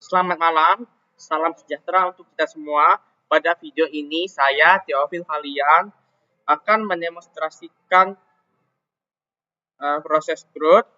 Selamat malam, salam sejahtera untuk kita semua. Pada video ini saya, Theophil Halian, akan mendemonstrasikan proses growth,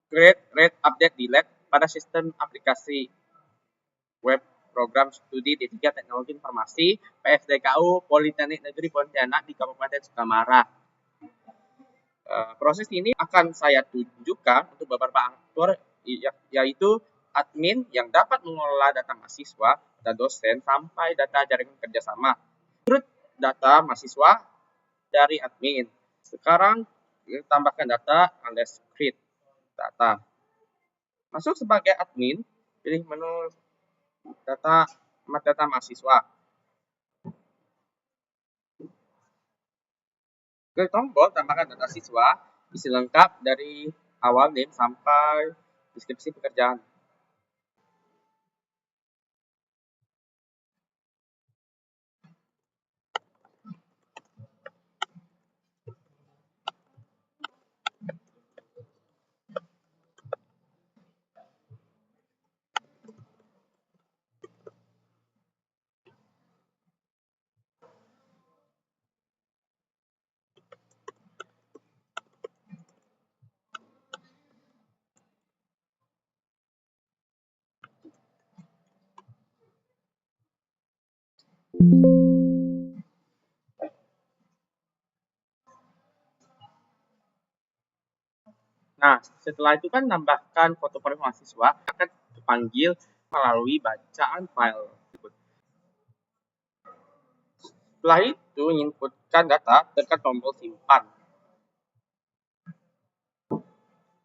create, read, update, delete pada sistem aplikasi web program studi D3 Teknologi Informasi PSDKU Politeknik Negeri Pontianak di Kabupaten Sukamara. Proses ini akan saya tunjukkan untuk beberapa aktor, yaitu admin yang dapat mengelola data mahasiswa, data dosen, sampai data jaringan kerjasama. Menurut data mahasiswa dari admin. Sekarang kita tambahkan data alias create data. Masuk sebagai admin, pilih menu data mahasiswa. Klik tombol tambahkan data siswa, isi lengkap dari awal name sampai deskripsi pekerjaan. Nah, setelah itu kan tambahkan foto profil mahasiswa akan dipanggil melalui bacaan file. Setelah itu, inputkan data, tekan tombol simpan.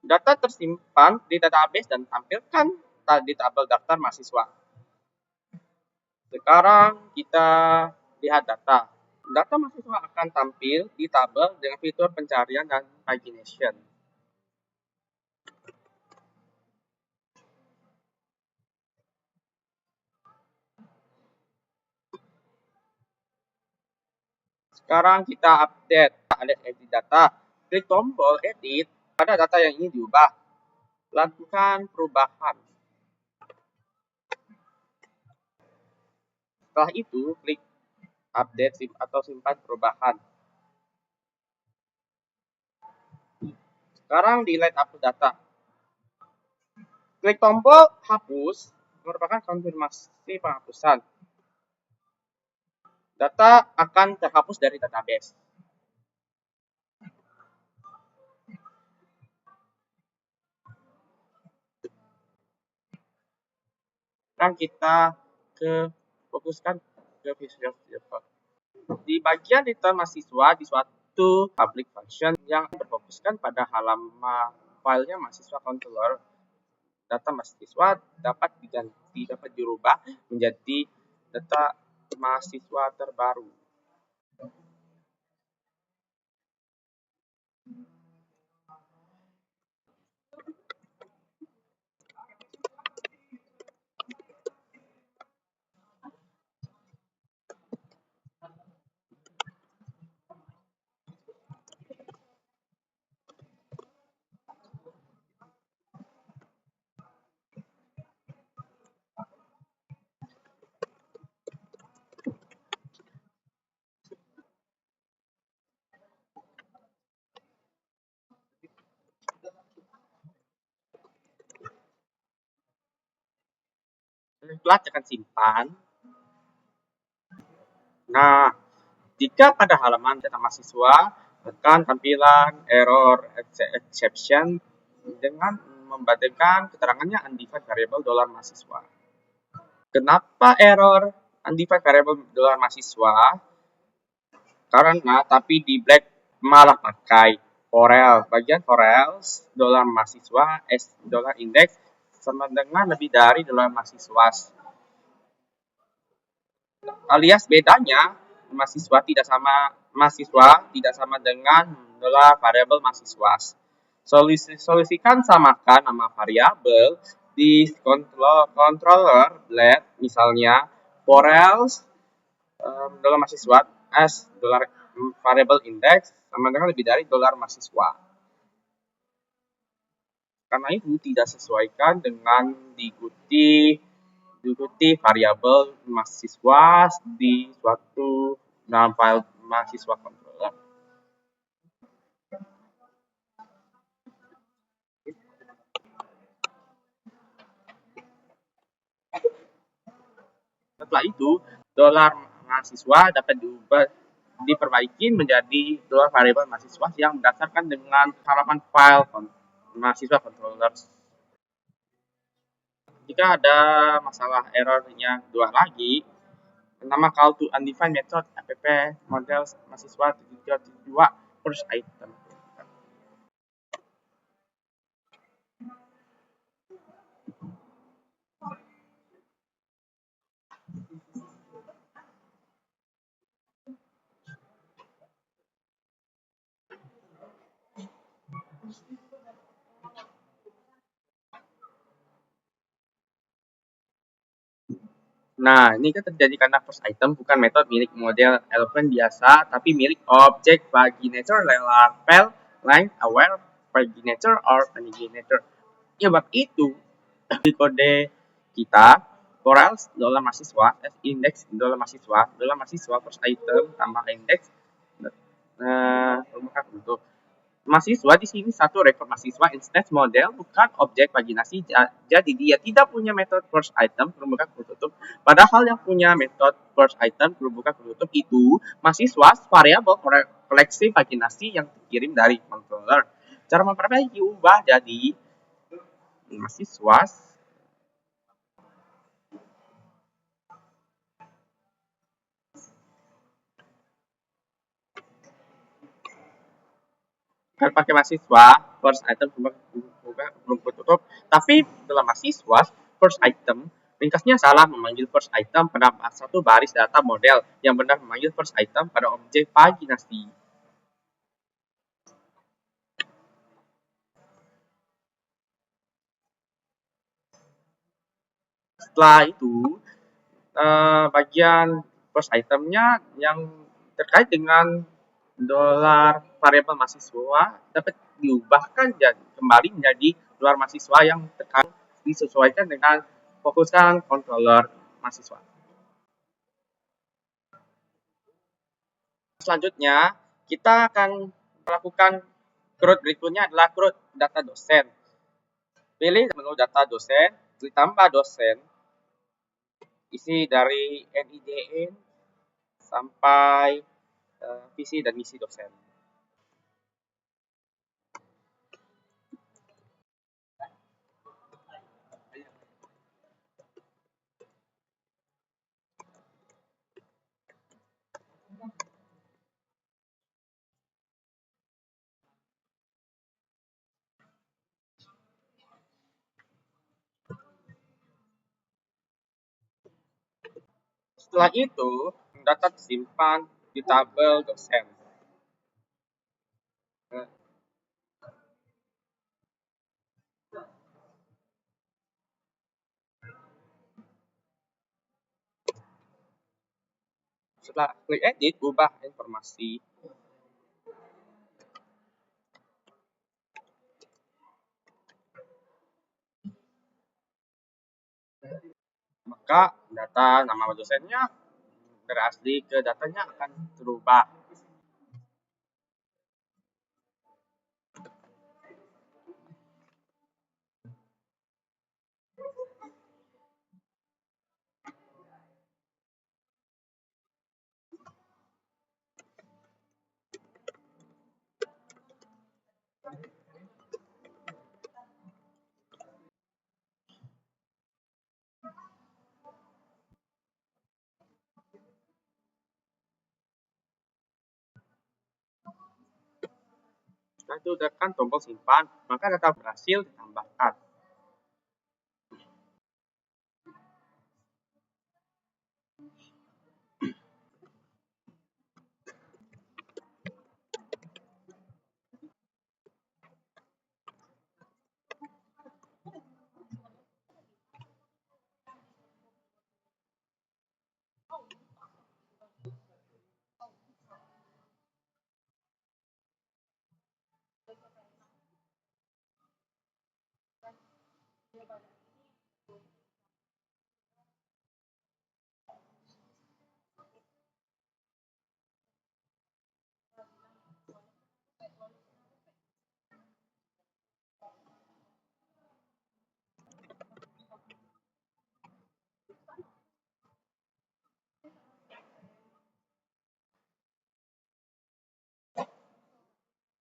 Data tersimpan di database dan tampilkan di tabel daftar mahasiswa. Sekarang kita lihat data. Data mahasiswa akan tampil di tabel dengan fitur pencarian dan pagination. Sekarang kita update edit data. Klik tombol edit pada data yang ingin diubah. Lakukan perubahan. Setelah itu, klik update atau simpan perubahan. Sekarang delete upload data. Klik tombol hapus, merupakan konfirmasi penghapusan. Data akan terhapus dari database. Dan kita fokuskan ke Visual Studio. Di bagian return mahasiswa di suatu public function yang berfokuskan pada halaman filenya mahasiswa controller, data mahasiswa dapat diganti, dapat dirubah menjadi data mahasiswa terbaru. Setelah tekan simpan. Nah, jika pada halaman data mahasiswa tekan tampilan error exception dengan membandingkan keterangannya undefined variable $mahasiswa. Kenapa error undefined variable $mahasiswa? Karena tapi di black malah pakai forel. Bagian forel $mahasiswa $index sama dengan lebih dari $mahasiswa. Alias bedanya mahasiswa tidak sama dengan variabel mahasiswa. Solusikan samakan nama variabel di controller blade, misalnya forels $mahasiswa as variable index sama dengan lebih dari $mahasiswa. Karena itu tidak sesuaikan dengan diikuti diikuti variabel mahasiswa di suatu dalam file mahasiswa controller. Setelah itu, dolar mahasiswa dapat diperbaiki menjadi dolar variabel mahasiswa yang berdasarkan dengan halaman file mahasiswa controller. Jika ada masalah errornya dua lagi, nama call to undefined method app model mahasiswa 732 first item. Nah, ini kan terjadi karena first item bukan metode milik model elephant biasa, tapi milik objek paginator file line aware paginator or paginator. Ya, bab itu di kode kita Corels dolar mahasiswa index dolar mahasiswa first item tambah index untuk mahasiswa di sini satu record mahasiswa instance model bukan objek paginasi, jadi dia tidak punya metode first item terbuka tutup, padahal yang punya metode first item terbuka tutup itu mahasiswa variabel koleksi paginasi yang dikirim dari controller. Cara memperbaiki ubah jadi mahasiswa kan pakai mahasiswa first item belum tutup, tapi dalam mahasiswa first item ringkasnya salah memanggil first item pada satu baris data model yang benar memanggil first item pada objek paginasi. Setelah itu bagian first itemnya yang terkait dengan dolar variabel mahasiswa dapat diubahkan jadi kembali menjadi dolar mahasiswa yang terkait disesuaikan dengan fokusan controller mahasiswa. Selanjutnya kita akan melakukan CRUD berikutnya adalah CRUD data dosen. Pilih menu data dosen, ditambah dosen, isi dari NIDN sampai visi dan misi dosen. Setelah itu, data disimpan di tabel dosen. Setelah klik edit, ubah informasi. Maka data nama dosennya dari asli ke datanya akan berubah. Setelah itu tekan tombol simpan, maka data berhasil ditambahkan.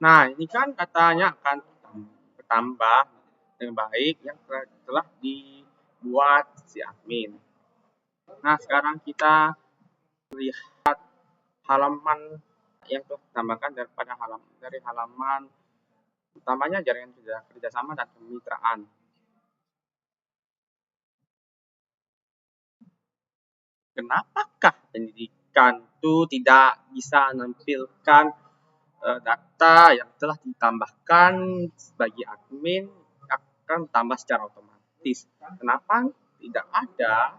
Nah, ini kan katanya akan bertambah dengan baik yang telah dibuat si admin. Nah, sekarang kita lihat halaman yang telah ditambahkan dari halaman utamanya jaringan kerjasama dan kemitraan. Kenapakah pendidikan itu tidak bisa menampilkan data yang telah ditambahkan bagi admin akan tambah secara otomatis? Kenapa tidak ada?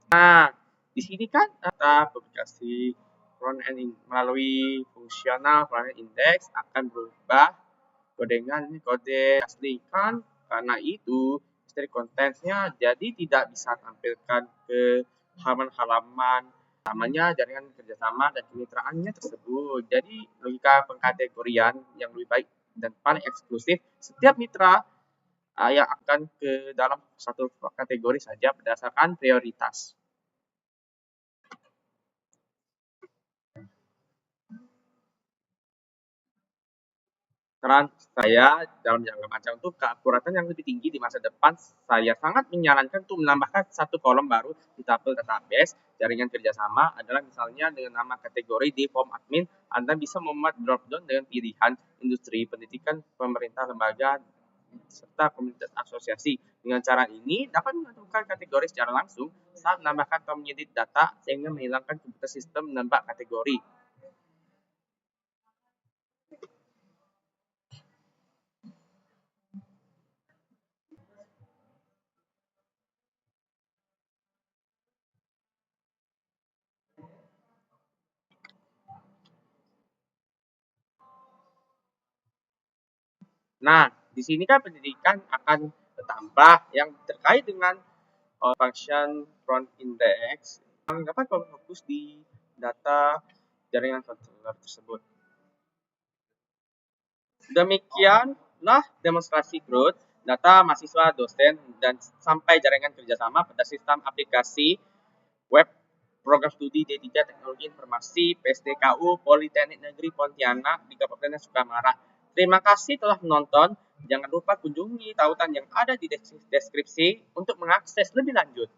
Nah, di sini kan data publikasi front end melalui fungsional front end index akan berubah dengan kode asli kan, karena itu history contents-nya jadi tidak bisa tampilkan ke halaman-halaman namanya jaringan kerjasama dan kemitraannya tersebut. Jadi logika pengkategorian yang lebih baik dan paling eksklusif, setiap mitra yang akan ke dalam satu kategori saja berdasarkan prioritas. Saran saya dalam jangka panjang untuk keakuratan yang lebih tinggi di masa depan, saya sangat menyarankan untuk menambahkan satu kolom baru di tabel database jaringan kerjasama adalah misalnya dengan nama kategori di form admin, Anda bisa membuat dropdown dengan pilihan industri, pendidikan, pemerintah, lembaga, serta komunitas asosiasi. Dengan cara ini dapat menentukan kategori secara langsung saat menambahkan atau mengedit data sehingga menghilangkan kebutuhan sistem menambah kategori. Nah, di sini kan pendidikan akan bertambah yang terkait dengan function front index yang dapat berfokus di data jaringan controller tersebut. Demikianlah demonstrasi growth data mahasiswa, dosen, dan sampai jaringan kerjasama pada sistem aplikasi web program studi D3 Teknologi Informasi PSDKU Politeknik Negeri Pontianak di Kabupaten Sukamara. Terima kasih telah menonton. Jangan lupa kunjungi tautan yang ada di deskripsi untuk mengakses lebih lanjut.